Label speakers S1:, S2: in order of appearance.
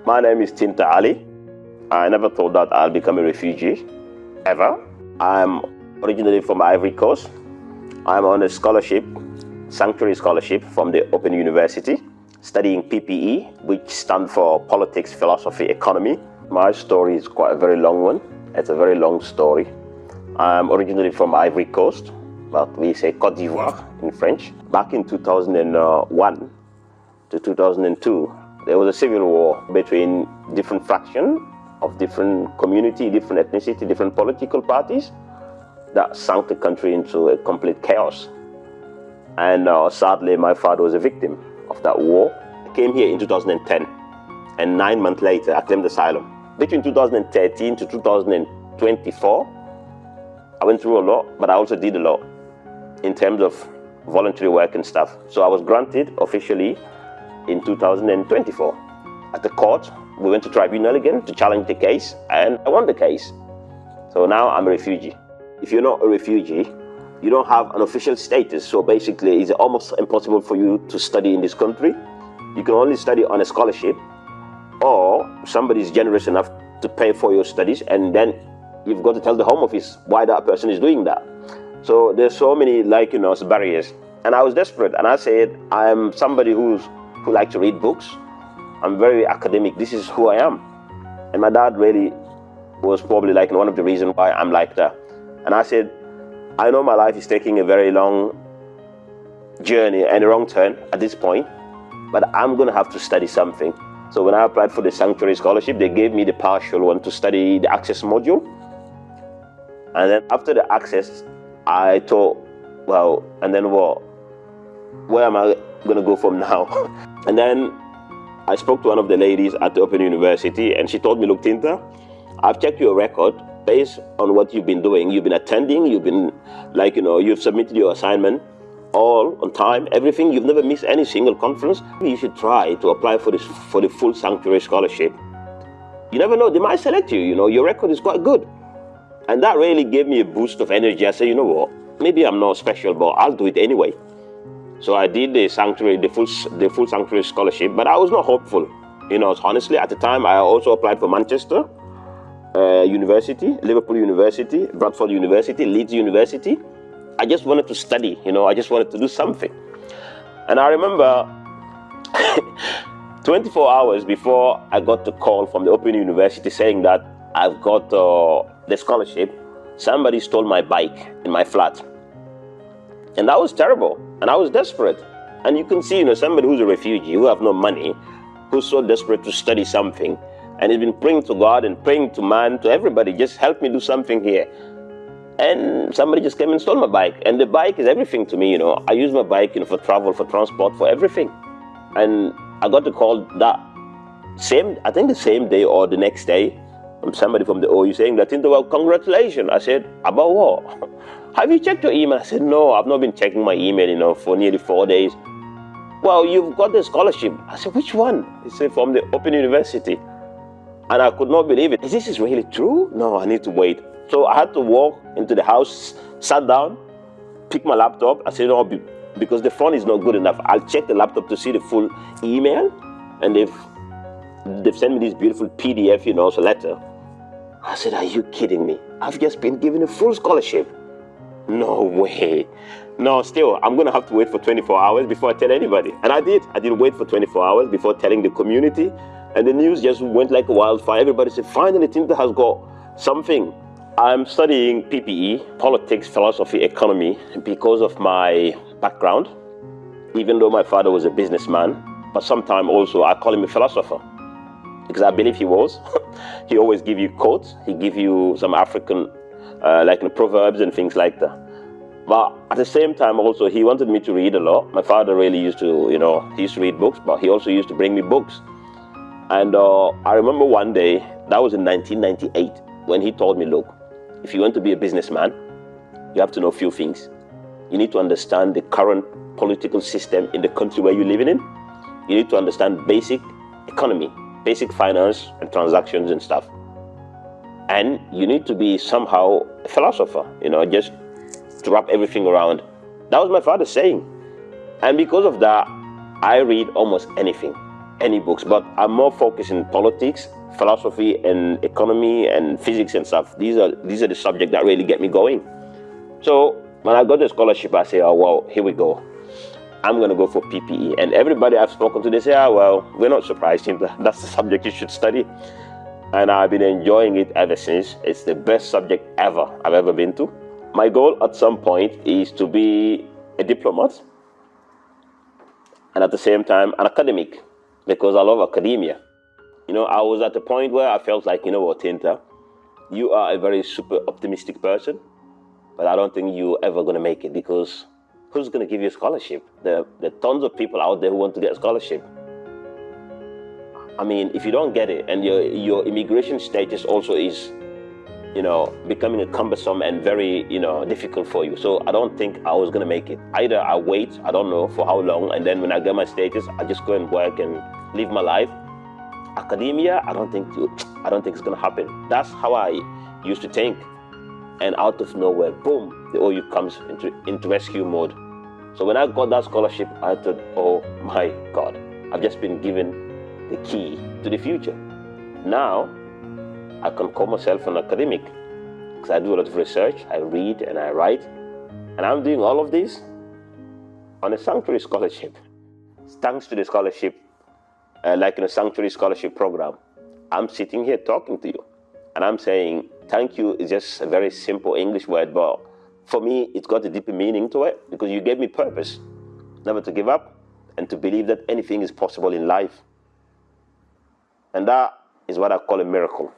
S1: My name is Tinta Alli. I never thought that I'll become a refugee, ever. I'm originally from Ivory Coast. I'm on a scholarship, sanctuary scholarship from the Open University, studying PPE, which stands for Politics, Philosophy, Economy. My story is quite a very long one. It's a very long story. I'm originally from Ivory Coast, but we say Cote d'Ivoire in French. Back in 2001 to 2002, there was a civil war between different factions of different community, different ethnicity, different political parties that sank the country into a complete chaos. And sadly, my father was a victim of that war. I came here in 2010, and 9 months later, I claimed asylum. Between 2013 to 2024, I went through a lot, but I also did a lot in terms of voluntary work and stuff. So I was granted officially in 2024. At the court, we went to tribunal again to challenge the case, and I won the case. So now I'm a refugee. If you're not a refugee, you don't have an official status. So basically, it's almost impossible for you to study in this country. You can only study on a scholarship, or somebody is generous enough to pay for your studies, and then you've got to tell the Home Office why that person is doing that. So there's so many barriers. And I was desperate, and I said, I'm somebody who likes to read books. I'm very academic. This is who I am. And my dad really was probably one of the reasons why I'm like that. And I said, I know my life is taking a very long journey and a wrong turn at this point, but I'm going to have to study something. So when I applied for the Sanctuary Scholarship, they gave me the partial one to study the Access module. And then after the Access, I thought, well, and then what? Where am I going to go from now? And then I spoke to one of the ladies at the Open University, and she told me, look, Tinta, I've checked your record based on what you've been doing. You've been attending, you've been you've submitted your assignment all on time, everything. You've never missed any single conference. You should try to apply for the full Sanctuary Scholarship. You never know, they might select you, your record is quite good. And that really gave me a boost of energy. I said, you know what, maybe I'm not special, but I'll do it anyway. So I did the full Sanctuary Scholarship, but I was not hopeful. Honestly, at the time, I also applied for Manchester University, Liverpool University, Bradford University, Leeds University. I just wanted to study, I just wanted to do something. And I remember 24 hours before I got the call from the Open University saying that I've got the scholarship, somebody stole my bike in my flat. And that was terrible. And I was desperate. And you can see, somebody who's a refugee, who have no money, who's so desperate to study something, and he's been praying to God and praying to man, to everybody, just help me do something here. And somebody just came and stole my bike. And the bike is everything to me, I use my bike, for travel, for transport, for everything. And I got the call the same day or the next day, from somebody from the OU saying that, well, congratulations. I said, about what? Have you checked your email? I said, no, I've not been checking my email, for nearly 4 days. Well, you've got the scholarship. I said, which one? He said, from the Open University. And I could not believe it. Is this really true? No, I need to wait. So I had to walk into the house, sat down, pick my laptop. I said, no, because the phone is not good enough. I'll check the laptop to see the full email. And they've sent me this beautiful PDF, letter. I said, are you kidding me? I've just been given a full scholarship. No way. No, still, I'm going to have to wait for 24 hours before I tell anybody. And I did. I did wait for 24 hours before telling the community. And the news just went like a wildfire. Everybody said, finally, Tinta has got something. I'm studying PPE, Politics, Philosophy, Economy, because of my background. Even though my father was a businessman, but sometimes also I call him a philosopher, because I believe he was. He always give you quotes. He give you some African proverbs and things like that. But at the same time also, he wanted me to read a lot. My father really used to, he used to read books, but he also used to bring me books. And I remember one day, that was in 1998, when he told me, look, if you want to be a businessman, you have to know a few things. You need to understand the current political system in the country where you're living in. You need to understand basic economy, basic finance and transactions and stuff. And you need to be somehow a philosopher, just to wrap everything around. That was my father saying. And because of that, I read almost anything. any books, but I'm more focused in politics, philosophy, and economy and physics and stuff. These are the subjects that really get me going. So when I got the scholarship, I say, oh well, here we go. I'm gonna go for PPE. And everybody I've spoken to, they say, oh well, we're not surprised. That's the subject you should study. And I've been enjoying it ever since. It's the best subject ever I've ever been to. My goal at some point is to be a diplomat and at the same time an academic, because I love academia. I was at a point where I felt like, what, Tinta, you are a very super optimistic person, but I don't think you're ever going to make it, because who's going to give you a scholarship? There are tons of people out there who want to get a scholarship. I mean, if you don't get it, and your immigration status also is, becoming a cumbersome and very, difficult for you. So I don't think I was going to make it. Either I wait, I don't know for how long, and then when I get my status, I just go and work and live my life. Academia, I don't think it's going to happen. That's how I used to think. And out of nowhere, boom, the OU comes into rescue mode. So when I got that scholarship, I thought, oh my God, I've just been given the key to the future. Now, I can call myself an academic because I do a lot of research, I read and I write, and I'm doing all of this on a sanctuary scholarship. Thanks to the scholarship, like in a sanctuary scholarship program, I'm sitting here talking to you, and I'm saying thank you is just a very simple English word, but for me, it's got a deeper meaning to it, because you gave me purpose, never to give up, and to believe that anything is possible in life. And that is what I call a miracle.